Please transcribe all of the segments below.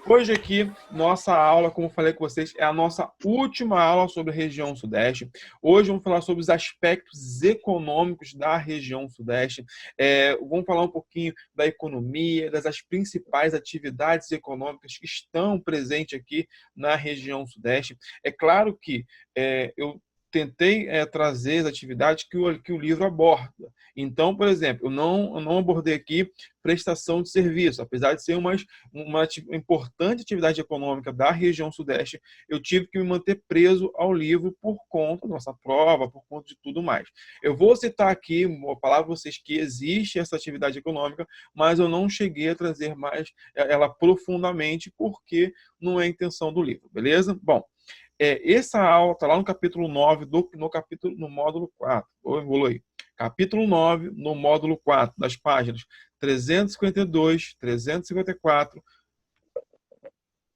Hoje aqui, nossa aula, como eu falei com vocês, é a nossa última aula sobre a região Sudeste. Hoje vamos falar sobre os aspectos econômicos da região Sudeste. Vamos falar um pouquinho da economia, das principais atividades econômicas que estão presentes aqui na região Sudeste. É claro que eu tentei trazer as atividades que o livro aborda. Então, por exemplo, eu não abordei aqui prestação de serviço, apesar de ser uma importante atividade econômica da região Sudeste, eu tive que me manter preso ao livro por conta da nossa prova, por conta de tudo mais. Eu vou citar aqui, vou falar para vocês que existe essa atividade econômica, mas eu não cheguei a trazer mais ela profundamente, porque não é a intenção do livro, beleza? Bom, essa aula está lá no capítulo 9, no módulo 4. Enrolou aí. Capítulo 9, no módulo 4, das páginas 352, 354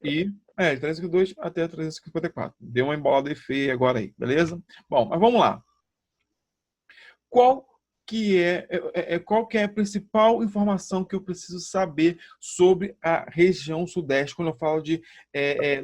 e 352 até 354. Deu uma embolada feia agora aí, beleza? Bom, mas vamos lá. Qual que é a principal informação que eu preciso saber sobre a região Sudeste, quando eu falo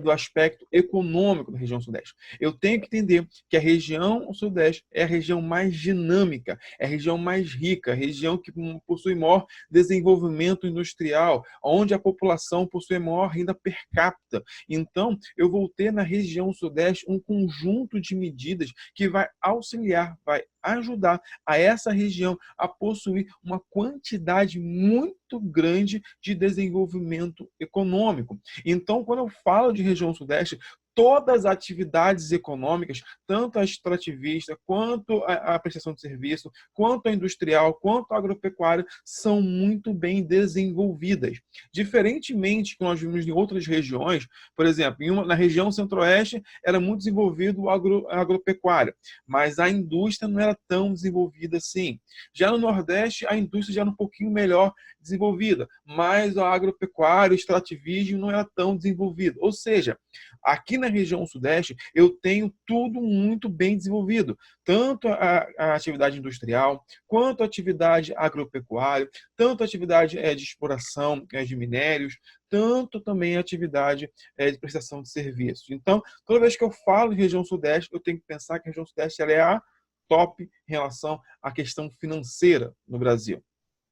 do aspecto econômico da região Sudeste? Eu tenho que entender que a região Sudeste é a região mais dinâmica, é a região mais rica, a região que possui maior desenvolvimento industrial, onde a população possui maior renda per capita. Então, eu vou ter na região Sudeste um conjunto de medidas que vai auxiliar, vai ajudar a essa região a possuir uma quantidade muito grande de desenvolvimento econômico. Então, quando eu falo de região Sudeste, todas as atividades econômicas, tanto a extrativista, quanto a prestação de serviço, quanto a industrial, quanto a agropecuária, são muito bem desenvolvidas. Diferentemente que nós vimos em outras regiões, por exemplo, na região centro-oeste era muito desenvolvido a agropecuária, mas a indústria não era tão desenvolvida assim. Já no Nordeste, a indústria já era um pouquinho melhor desenvolvida, mas a agropecuária, o extrativismo não era tão desenvolvido. Ou seja, aqui na região Sudeste, eu tenho tudo muito bem desenvolvido, tanto a atividade industrial, quanto a atividade agropecuária, tanto a atividade de exploração de minérios, tanto também a atividade de prestação de serviços. Então, toda vez que eu falo em região Sudeste, eu tenho que pensar que a região Sudeste ela é a top em relação à questão financeira no Brasil.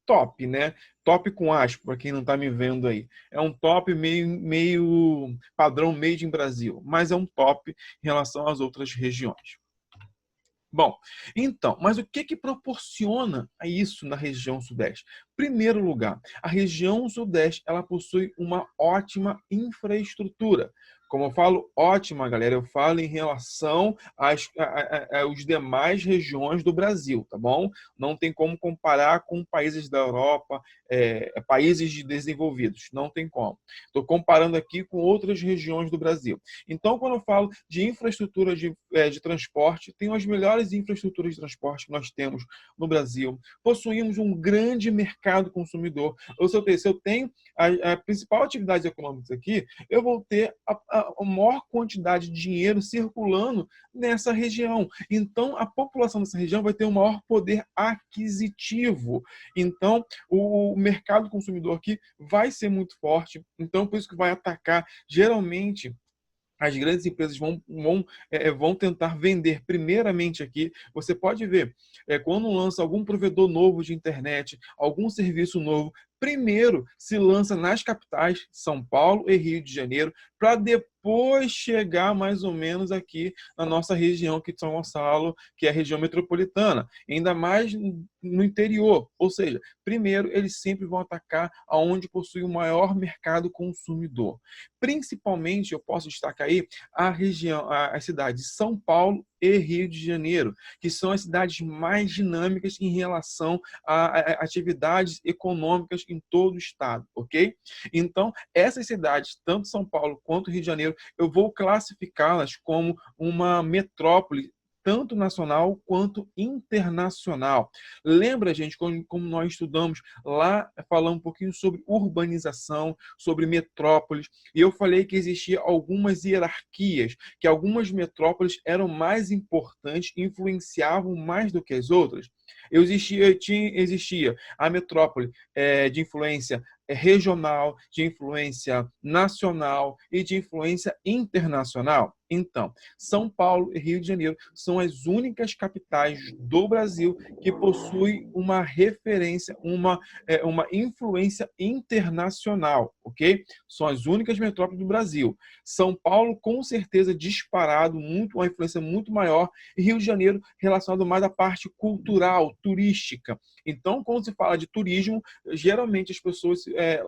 Top, né? Top com aspas, para quem não está me vendo aí. É um top meio padrão made in Brasil, mas é um top em relação às outras regiões. Bom, então, mas o que proporciona isso na região Sudeste? Primeiro lugar, a região Sudeste ela possui uma ótima infraestrutura. Como eu falo ótima, galera, eu falo em relação às demais regiões do Brasil, tá bom? Não tem como comparar com países da Europa, países desenvolvidos, não tem como. Estou comparando aqui com outras regiões do Brasil. Então, quando eu falo de infraestrutura de transporte, tem as melhores infraestruturas de transporte que nós temos no Brasil. Possuímos um grande mercado consumidor. Ou seja, se eu tenho a principal atividade econômica aqui, eu vou ter a maior quantidade de dinheiro circulando nessa região. Então, a população dessa região vai ter um maior poder aquisitivo. Então, o mercado consumidor aqui vai ser muito forte. Então, por isso que vai atacar, geralmente, as grandes empresas vão tentar vender primeiramente aqui. Você pode ver, quando lança algum provedor novo de internet, algum serviço novo, primeiro se lança nas capitais, São Paulo e Rio de Janeiro, para depois chegar mais ou menos aqui na nossa região, que é São Gonçalo, que é a região metropolitana, ainda mais no interior. Ou seja, primeiro eles sempre vão atacar aonde possui o maior mercado consumidor. Principalmente, eu posso destacar aí as cidades de São Paulo e Rio de Janeiro, que são as cidades mais dinâmicas em relação a atividades econômicas em todo o estado, ok? Então, essas cidades, tanto São Paulo quanto Rio de Janeiro, eu vou classificá-las como uma metrópole tanto nacional quanto internacional. Lembra, gente, como nós estudamos lá, falando um pouquinho sobre urbanização, sobre metrópoles, e eu falei que existia algumas hierarquias, que algumas metrópoles eram mais importantes, influenciavam mais do que as outras. Existia a metrópole de influência regional, de influência nacional e de influência internacional. Então, São Paulo e Rio de Janeiro são as únicas capitais do Brasil que possuem uma referência, uma influência internacional, ok? São as únicas metrópoles do Brasil. São Paulo, com certeza, disparado, uma influência muito maior, e Rio de Janeiro relacionado mais à parte cultural, turística. Então, quando se fala de turismo, geralmente as pessoas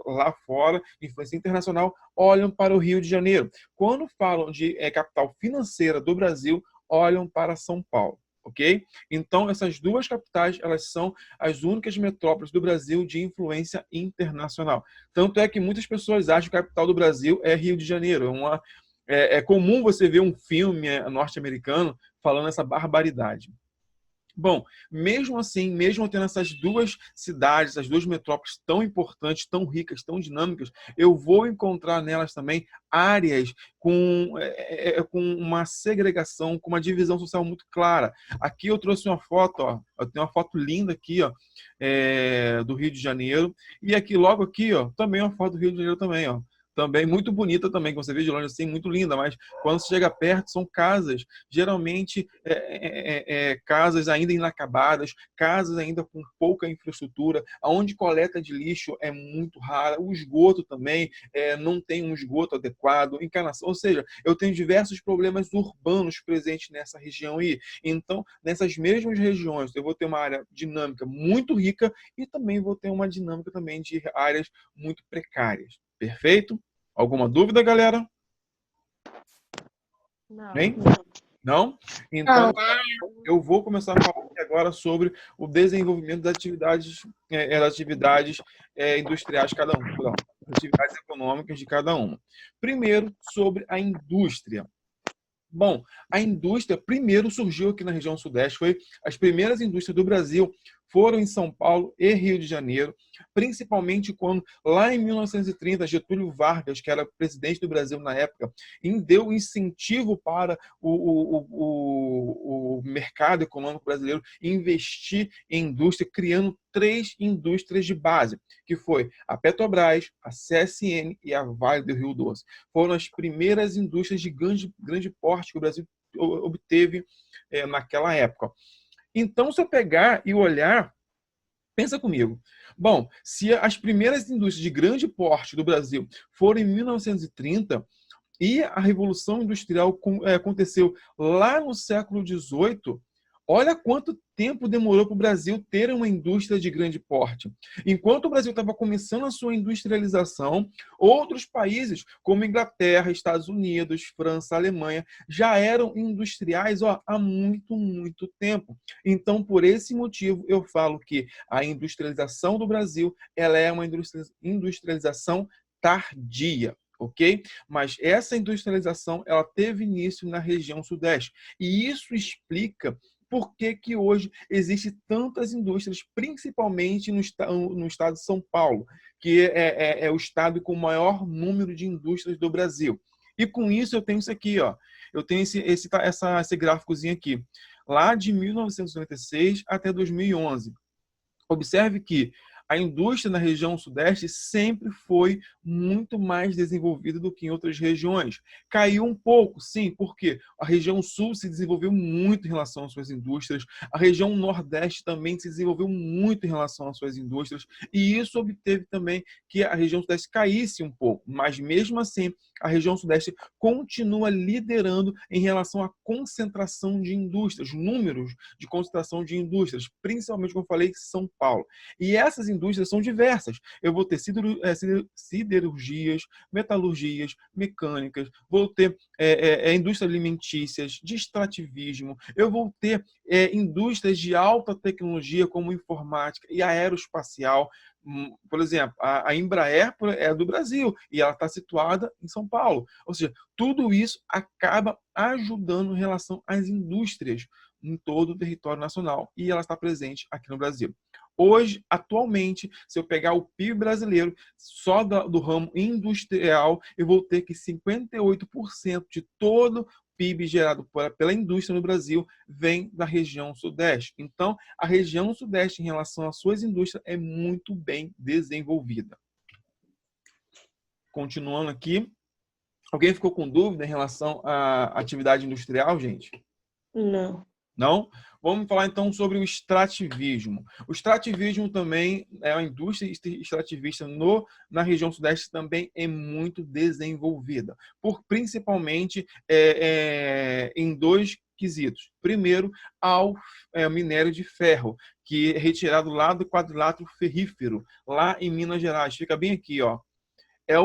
lá fora, influência internacional, olham para o Rio de Janeiro. Quando falam de capital financeira do Brasil, olham para São Paulo, ok? Então, essas duas capitais, elas são as únicas metrópoles do Brasil de influência internacional. Tanto é que muitas pessoas acham que a capital do Brasil é Rio de Janeiro. É comum você ver um filme norte-americano falando essa barbaridade. Bom, mesmo assim, mesmo tendo essas duas cidades, essas duas metrópoles tão importantes, tão ricas, tão dinâmicas, eu vou encontrar nelas também áreas com uma segregação, com uma divisão social muito clara. Aqui eu trouxe uma foto, ó, eu tenho uma foto linda aqui, ó, do Rio de Janeiro, e aqui logo aqui, ó, também uma foto do Rio de Janeiro também, ó. Também muito bonita também, que você vê de longe assim, muito linda, mas quando você chega perto são casas, geralmente casas ainda inacabadas, casas ainda com pouca infraestrutura, onde coleta de lixo é muito rara, o esgoto também não tem um esgoto adequado, encanação, ou seja, eu tenho diversos problemas urbanos presentes nessa região aí. Então, nessas mesmas regiões, eu vou ter uma área dinâmica muito rica e também vou ter uma dinâmica também de áreas muito precárias. Perfeito? Alguma dúvida, galera? Não. Nem? Não? Então, eu vou começar a falar aqui agora sobre o desenvolvimento das atividades industriais de cada uma, perdão, atividades econômicas de cada uma. Primeiro, sobre a indústria. Bom, a indústria primeiro surgiu aqui na região sudeste, as primeiras indústrias do Brasil foram em São Paulo e Rio de Janeiro, principalmente quando, lá em 1930, Getúlio Vargas, que era presidente do Brasil na época, deu incentivo para o mercado econômico brasileiro investir em indústria, criando 3 indústrias de base, que foi a Petrobras, a CSN e a Vale do Rio Doce. Foram as primeiras indústrias de grande porte que o Brasil obteve naquela época. Então, se eu pegar e olhar, pensa comigo. Bom, se as primeiras indústrias de grande porte do Brasil foram em 1930 e a Revolução Industrial aconteceu lá no século XVIII, olha quanto tempo demorou para o Brasil ter uma indústria de grande porte. Enquanto o Brasil estava começando a sua industrialização, outros países, como Inglaterra, Estados Unidos, França, Alemanha, já eram industriais há muito, muito tempo. Então, por esse motivo, eu falo que a industrialização do Brasil ela é uma industrialização tardia. Ok? Mas essa industrialização ela teve início na região sudeste. E isso explica por que hoje existem tantas indústrias, principalmente no estado de São Paulo, que é o estado com o maior número de indústrias do Brasil. E com isso eu tenho isso aqui, ó. Eu tenho esse gráficozinho aqui, lá de 1996 até 2011. Observe que a indústria na região sudeste sempre foi muito mais desenvolvida do que em outras regiões. Caiu um pouco, sim, porque a região sul se desenvolveu muito em relação às suas indústrias, a região nordeste também se desenvolveu muito em relação às suas indústrias, e isso obteve também que a região sudeste caísse um pouco, mas mesmo assim, a região sudeste continua liderando em relação à concentração de indústrias, números de concentração de indústrias, principalmente, como eu falei, São Paulo. E essas indústrias são diversas. Eu vou ter siderurgias, metalurgias, mecânicas, vou ter indústrias alimentícias, de extrativismo, eu vou ter indústrias de alta tecnologia como informática e aeroespacial. Por exemplo, a Embraer é do Brasil e ela está situada em São Paulo. Ou seja, tudo isso acaba ajudando em relação às indústrias em todo o território nacional e ela está presente aqui no Brasil. Hoje, atualmente, se eu pegar o PIB brasileiro só do ramo industrial, eu vou ter que 58% de todo o PIB gerado pela indústria no Brasil vem da região sudeste. Então, a região sudeste, em relação às suas indústrias, é muito bem desenvolvida. continuando aqui. Alguém ficou com dúvida em relação à atividade industrial, gente? Não. Não? Vamos falar então sobre o extrativismo. O extrativismo também é uma indústria extrativista na região sudeste também é muito desenvolvida, principalmente em dois quesitos. Primeiro, ao minério de ferro, que é retirado lá do quadrilátero ferrífero, lá em Minas Gerais. Fica bem aqui, ó. É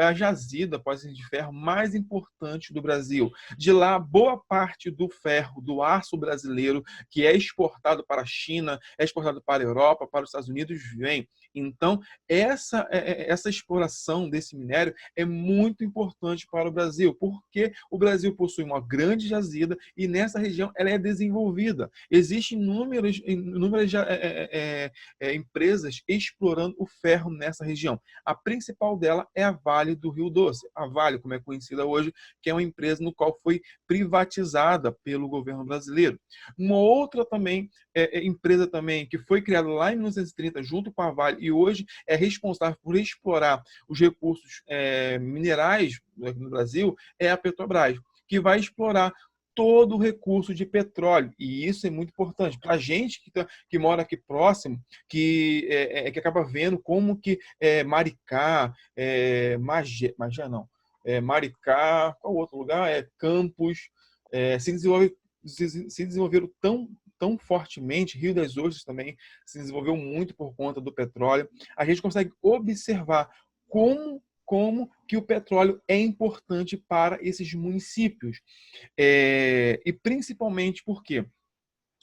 a jazida de ferro mais importante do Brasil. De lá, boa parte do ferro, do aço brasileiro, que é exportado para a China, é exportado para a Europa, para os Estados Unidos, vem. Então, essa exploração desse minério é muito importante para o Brasil, porque o Brasil possui uma grande jazida e nessa região ela é desenvolvida. Existem inúmeras empresas explorando o ferro nessa região. A principal dela é a Vale do Rio Doce. A Vale, como é conhecida hoje, que é uma empresa no qual foi privatizada pelo governo brasileiro. Uma outra também empresa também que foi criada lá em 1930 junto com a Vale e hoje é responsável por explorar os recursos minerais no Brasil é a Petrobras, que vai explorar todo o recurso de petróleo. E isso é muito importante. Para a gente que mora aqui próximo, que acaba vendo como que Maricá, Magé não, Maricá, qual outro lugar? Campos, se desenvolveram tão fortemente, Rio das Ostras também se desenvolveu muito por conta do petróleo. A gente consegue observar como que o petróleo é importante para esses municípios. E principalmente porque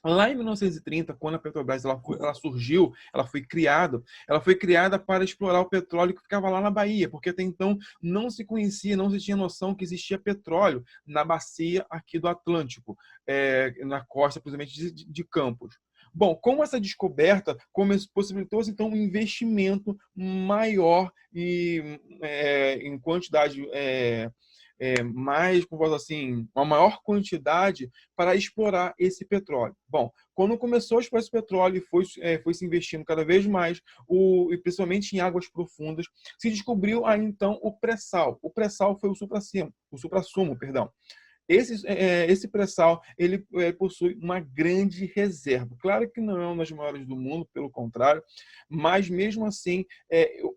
lá em 1930, quando a Petrobras ela surgiu, ela foi criada para explorar o petróleo que ficava lá na Bahia, porque até então não se conhecia, não se tinha noção que existia petróleo na bacia aqui do Atlântico, na costa, principalmente de Campos. Bom, com essa descoberta, possibilitou-se então um investimento maior em quantidade mais, como posso assim, uma maior quantidade para explorar esse petróleo. Bom, quando começou a explorar esse petróleo e foi se investindo cada vez mais, e principalmente em águas profundas, se descobriu aí então o pré-sal. O pré-sal foi o suprassumo, perdão. Esse pré-sal ele possui uma grande reserva. Claro que não é uma das maiores do mundo, pelo contrário, mas mesmo assim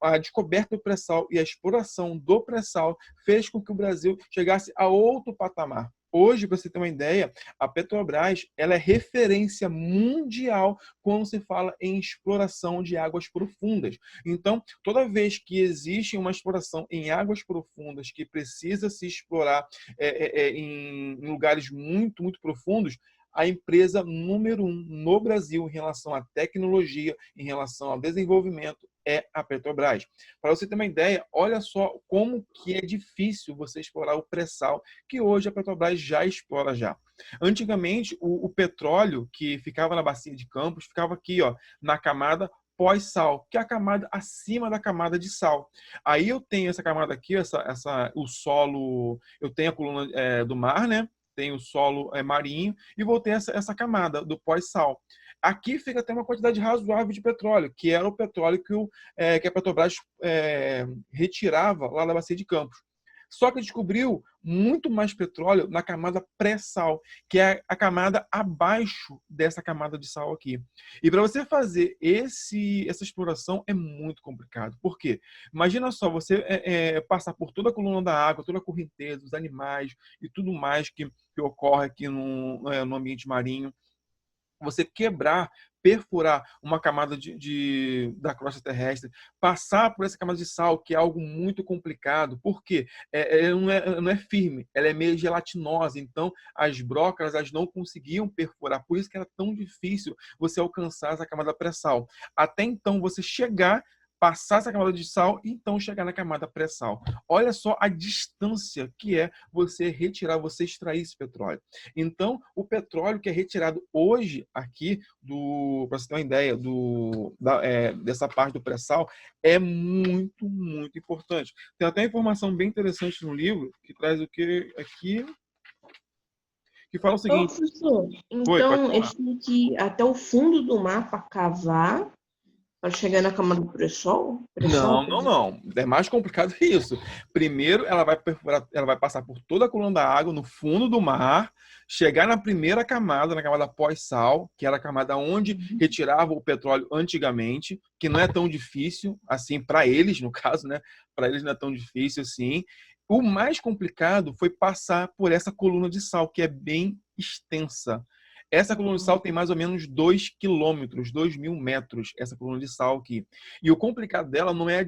a descoberta do pré-sal e a exploração do pré-sal fez com que o Brasil chegasse a outro patamar. Hoje, para você ter uma ideia, a Petrobras ela é referência mundial quando se fala em exploração de águas profundas. Então, toda vez que existe uma exploração em águas profundas que precisa se explorar em lugares muito, muito profundos, a empresa número 1 no Brasil em relação à tecnologia, em relação ao desenvolvimento, é a Petrobras. Para você ter uma ideia, olha só como que é difícil você explorar o pré-sal, que hoje a Petrobras já explora já. Antigamente, o petróleo que ficava na bacia de Campos ficava aqui, ó, na camada pós-sal, que é a camada acima da camada de sal. Aí eu tenho essa camada aqui, o solo, eu tenho a coluna do mar, né? Tem o solo marinho e vou ter essa camada do pós-sal. Aqui fica até uma quantidade razoável de petróleo, que era o petróleo que a Petrobras retirava lá da bacia de Campos. Só que descobriu muito mais petróleo na camada pré-sal, que é a camada abaixo dessa camada de sal aqui. E para você fazer essa exploração é muito complicado. Por quê? Imagina só, você passar por toda a coluna da água, toda a correnteza, os animais e tudo mais que ocorre aqui no ambiente marinho. Você perfurar uma camada da crosta terrestre, passar por essa camada de sal, que é algo muito complicado. Por quê? Não é firme, ela é meio gelatinosa. Então, as brocas elas não conseguiam perfurar. Por isso que era tão difícil você alcançar essa camada pré-sal. Até então, você passar essa camada de sal e então chegar na camada pré-sal. Olha só a distância que é você extrair esse petróleo. Então, o petróleo que é retirado hoje aqui, para você ter uma ideia dessa parte do pré-sal, é muito, muito importante. Tem até informação bem interessante no livro, que traz o que aqui, que fala o seguinte... Professor, então eles têm que ir até o fundo do mar para cavar, Para chegar na camada do pré-sal? Não, Pré-sal, quer não, dizer? não. É mais complicado que isso. Primeiro, ela vai perfurar, ela vai passar por toda a coluna da água, no fundo do mar, chegar na primeira camada, na camada pós-sal, que era a camada onde Uhum. retirava o petróleo antigamente, que não é tão difícil, assim, para eles, no caso, né? Para eles não é tão difícil assim. O mais complicado foi passar por essa coluna de sal, que é bem extensa. Essa coluna de sal tem mais ou menos 2 quilômetros, 2.000 metros, essa coluna de sal aqui. E o complicado dela não é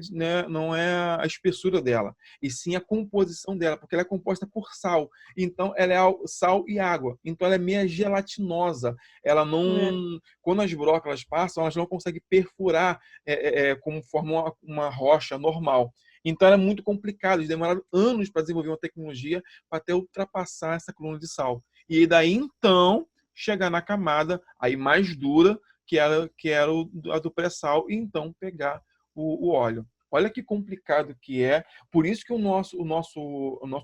a espessura dela, e sim a composição dela, porque ela é composta por sal. Então, ela é sal e água. Então, ela é meio gelatinosa. Ela É. não. Quando as brocas passam, elas não conseguem perfurar como forma uma rocha normal. Então, era muito complicado. Eles demoraram anos para desenvolver uma tecnologia para até ultrapassar essa coluna de sal. E daí, então, chegar na camada aí mais dura, que era a do pré-sal, e então pegar o óleo. Olha que complicado que é. Por isso que o nosso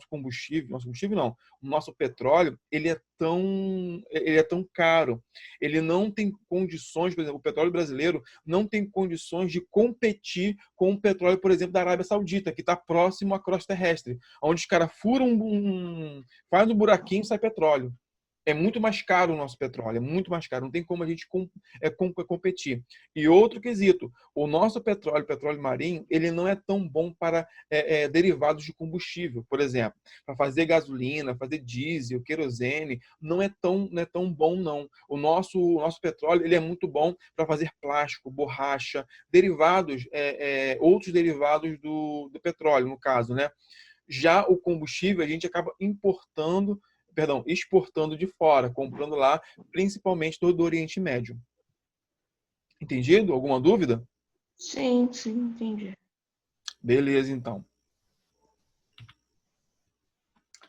combustível não, o nosso petróleo, ele é tão caro. Ele não tem condições, por exemplo, o petróleo brasileiro não tem condições de competir com o petróleo, por exemplo, da Arábia Saudita, que está próximo à crosta terrestre, onde os caras furam faz um buraquinho e sai petróleo. É muito mais caro o nosso petróleo, é muito mais caro, não tem como a gente competir. E outro quesito, o nosso petróleo marinho, ele não é tão bom para derivados de combustível, por exemplo, para fazer gasolina, fazer diesel, querosene, não é tão bom não. O nosso petróleo, ele é muito bom para fazer plástico, borracha, derivados, outros derivados do petróleo, no caso, né? Já o combustível a gente acaba exportando de fora, comprando lá, principalmente do Oriente Médio. Entendido? Alguma dúvida? Sim, sim, entendi. Beleza, então.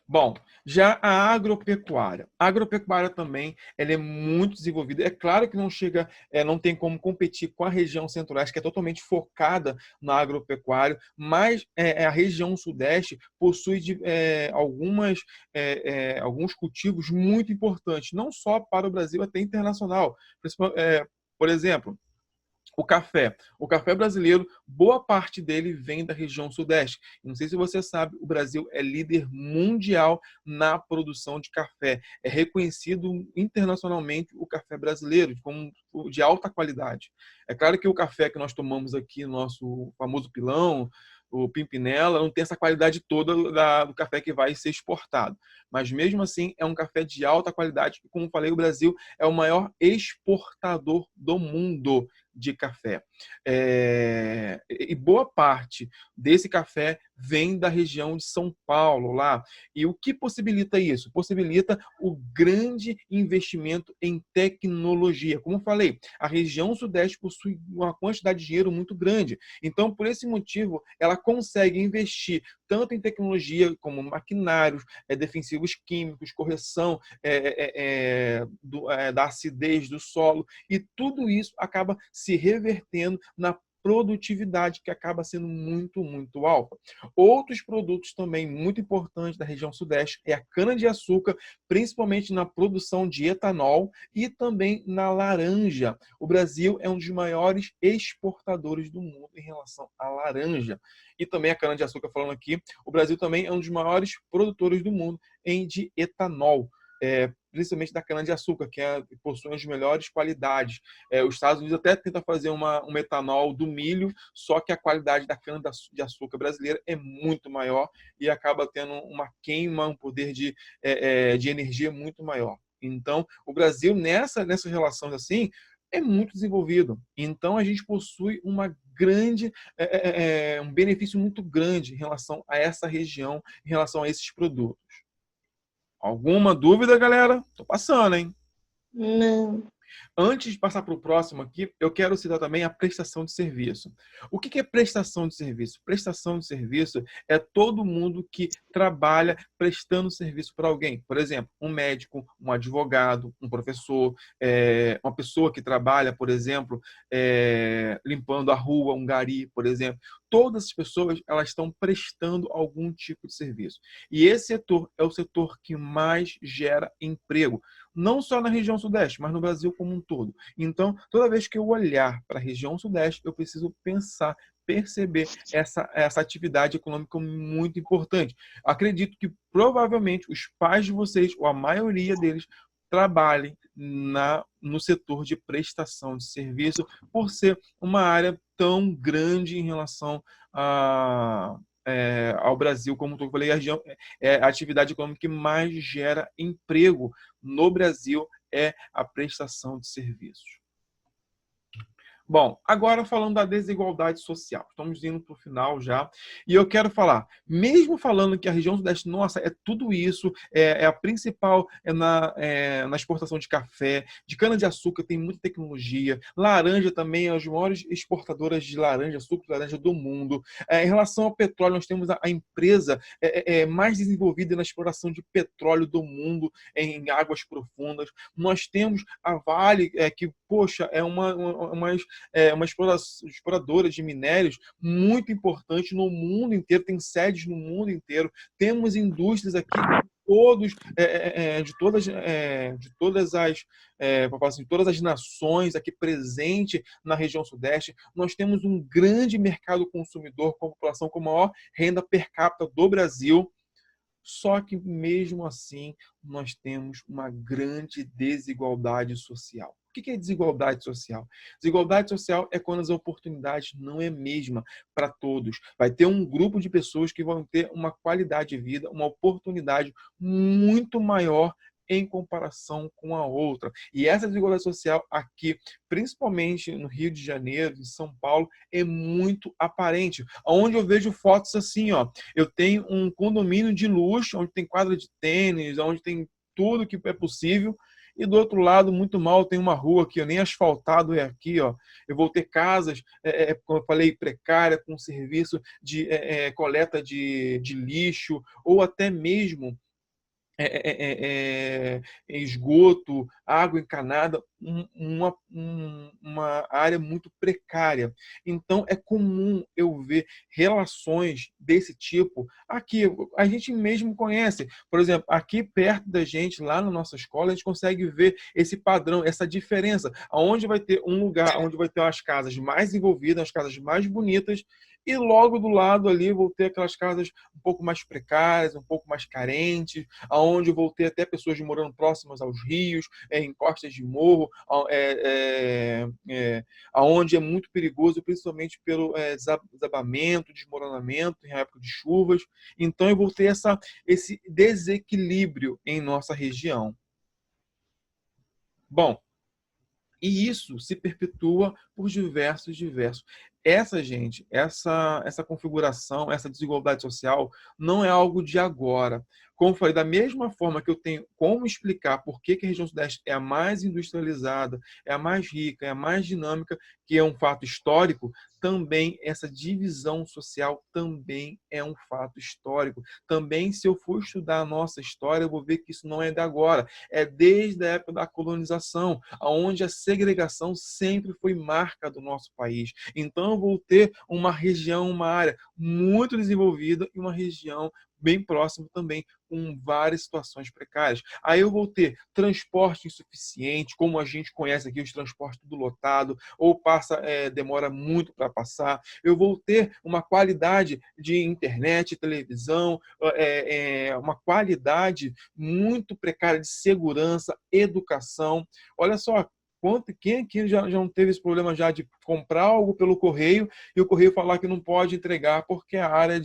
Bom, já a agropecuária. A agropecuária também, ela é muito desenvolvida. É claro que não chega, não tem como competir com a região centro-oeste, que é totalmente focada no agropecuário, mas a região sudeste possui alguns cultivos muito importantes, não só para o Brasil, até internacional. Por exemplo, o café. O café brasileiro, boa parte dele vem da região sudeste. Não sei se você sabe, o Brasil é líder mundial na produção de café. É reconhecido internacionalmente o café brasileiro como de alta qualidade. É claro que o café que nós tomamos aqui, nosso famoso pilão, o Pimpinela, não tem essa qualidade toda do café que vai ser exportado. Mas mesmo assim, é um café de alta qualidade. E como falei, o Brasil é o maior exportador do mundo de café. E boa parte desse café vem da região de São Paulo, lá. E o que possibilita isso? Possibilita o grande investimento em tecnologia. Como eu falei, a região sudeste possui uma quantidade de dinheiro muito grande. Então, por esse motivo, ela consegue investir tanto em tecnologia como maquinários, defensivos químicos, correção da acidez do solo, e tudo isso acaba se revertendo na produtividade, que acaba sendo muito, muito alta. Outros produtos também muito importantes da região sudeste é a cana-de-açúcar, principalmente na produção de etanol e também na laranja. O Brasil é um dos maiores exportadores do mundo em relação à laranja. E também a cana-de-açúcar, falando aqui, o Brasil também é um dos maiores produtores do mundo de etanol. Principalmente da cana-de-açúcar, que possui as melhores qualidades. Os Estados Unidos até tenta fazer um etanol do milho, só que a qualidade da cana-de-açúcar brasileira é muito maior e acaba tendo uma queima, um poder de energia muito maior. Então, o Brasil, nessas relações assim, é muito desenvolvido. Então, a gente possui um benefício muito grande em relação a essa região, em relação a esses produtos. Alguma dúvida, galera? Tô passando, hein? Não. Antes de passar para o próximo aqui, eu quero citar também a prestação de serviço. O que é prestação de serviço? Prestação de serviço é todo mundo que trabalha prestando serviço para alguém. Por exemplo, um médico, um advogado, um professor, uma pessoa que trabalha, por exemplo, limpando a rua, um gari, por exemplo. Todas as pessoas, elas estão prestando algum tipo de serviço. E esse setor é o setor que mais gera emprego. não só na região Sudeste, mas no Brasil como um todo. Então, toda vez que eu olhar para a região Sudeste, eu preciso pensar, perceber essa atividade econômica muito importante. Acredito que provavelmente os pais de vocês, ou a maioria deles, trabalhem no setor de prestação de serviço, por ser uma área tão grande em relação ao Brasil, como eu falei, a região é a atividade econômica que mais gera emprego no Brasil é a prestação de serviços. Bom, agora falando da desigualdade social, estamos indo para o final já, e eu quero falar, mesmo falando que a região Sudeste, nossa, é tudo isso, é a principal na exportação de café, de cana-de-açúcar, tem muita tecnologia, laranja também, é as maiores exportadoras de laranja, suco de laranja do mundo. Em relação ao petróleo, nós temos a empresa mais desenvolvida na exploração de petróleo do mundo em águas profundas. Nós temos a Vale, que, poxa, é uma exploradora de minérios muito importante no mundo inteiro, tem sedes no mundo inteiro, temos indústrias aqui de todas as nações aqui presente na região Sudeste. Nós temos um grande mercado consumidor com a população com a maior renda per capita do Brasil. Só que, mesmo assim, nós temos uma grande desigualdade social. O que é desigualdade social? Desigualdade social é quando as oportunidades não é a mesma para todos. Vai ter um grupo de pessoas que vão ter uma qualidade de vida, uma oportunidade muito maior em comparação com a outra. E essa desigualdade social aqui, principalmente no Rio de Janeiro, em São Paulo, é muito aparente. Onde eu vejo fotos assim, ó, eu tenho um condomínio de luxo, onde tem quadra de tênis, onde tem tudo que é possível, e do outro lado, muito mal, tem uma rua aqui, nem asfaltado é aqui, ó. Eu vou ter casas, como eu falei, precária, com serviço de coleta de lixo, ou até mesmo esgoto, água encanada, uma área muito precária. Então, é comum eu ver relações desse tipo aqui. A gente mesmo conhece. Por exemplo, aqui perto da gente, lá na nossa escola, a gente consegue ver esse padrão, essa diferença. Onde vai ter um lugar, onde vai ter as casas mais envolvidas, as casas mais bonitas, e logo do lado ali vou ter aquelas casas um pouco mais precárias, um pouco mais carentes, aonde eu vou ter até pessoas morando próximas aos rios, em costas de morro, aonde é muito perigoso, principalmente pelo desabamento, desmoronamento em época de chuvas. Então eu vou ter esse desequilíbrio em nossa região. Bom, e isso se perpetua por diversos. Essa configuração, essa desigualdade social não é algo de agora. Como eu falei, da mesma forma que eu tenho como explicar por que a região Sudeste é a mais industrializada, é a mais rica, é a mais dinâmica, que é um fato histórico, também essa divisão social também é um fato histórico. Também, se eu for estudar a nossa história, eu vou ver que isso não é de agora. É desde a época da colonização, onde a segregação sempre foi marca do nosso país. Então, eu vou ter uma região, uma área muito desenvolvida e uma região bem próximo também, com várias situações precárias. Aí eu vou ter transporte insuficiente, como a gente conhece aqui, os transportes tudo lotado, ou demora muito para passar. Eu vou ter uma qualidade de internet, televisão, uma qualidade muito precária de segurança, educação. Olha só, quem aqui já não teve esse problema já de comprar algo pelo correio e o correio falar que não pode entregar porque a área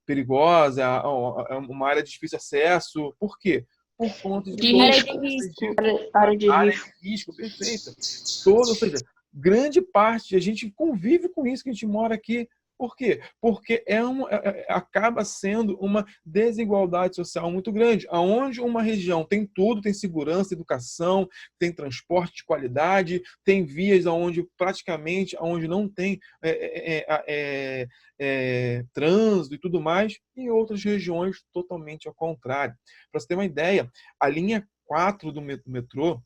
perigosa, é uma área de difícil acesso. Por quê? Por conta de Área de área risco. de risco, perfeita. Ou seja, grande parte, a gente convive com isso, que a gente mora aqui. Por quê? Porque acaba sendo uma desigualdade social muito grande, onde uma região tem tudo, tem segurança, educação, tem transporte de qualidade, tem vias onde praticamente onde não tem trânsito e tudo mais, e outras regiões totalmente ao contrário. Para você ter uma ideia, a linha 4 do metrô,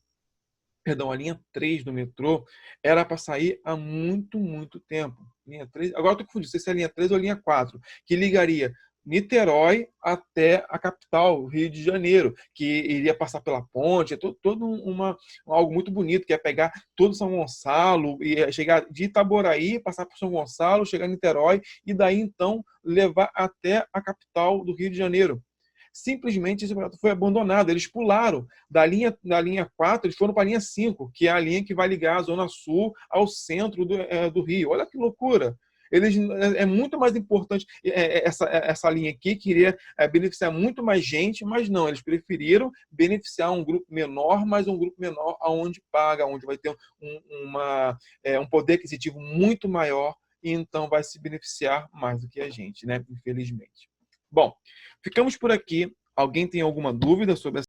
perdão, a linha 3 do metrô era para sair há muito tempo. Linha 3, agora eu estou confundindo, não sei se é a linha 3 ou a linha 4, que ligaria Niterói até a capital, Rio de Janeiro, que iria passar pela ponte, todo algo muito bonito, que é pegar todo São Gonçalo, e chegar de Itaboraí, passar por São Gonçalo, chegar em Niterói, e daí então levar até a capital do Rio de Janeiro. Simplesmente esse projeto foi abandonado. Eles pularam da linha 4, eles foram para a linha 5, que é a linha que vai ligar a Zona Sul ao centro do Rio. Olha que loucura! É muito mais importante essa linha aqui, que iria beneficiar muito mais gente, mas não, eles preferiram beneficiar um grupo menor, mas um grupo menor aonde paga, onde vai ter um poder aquisitivo muito maior, e então vai se beneficiar mais do que a gente, né? Infelizmente. Bom, ficamos por aqui. Alguém tem alguma dúvida sobre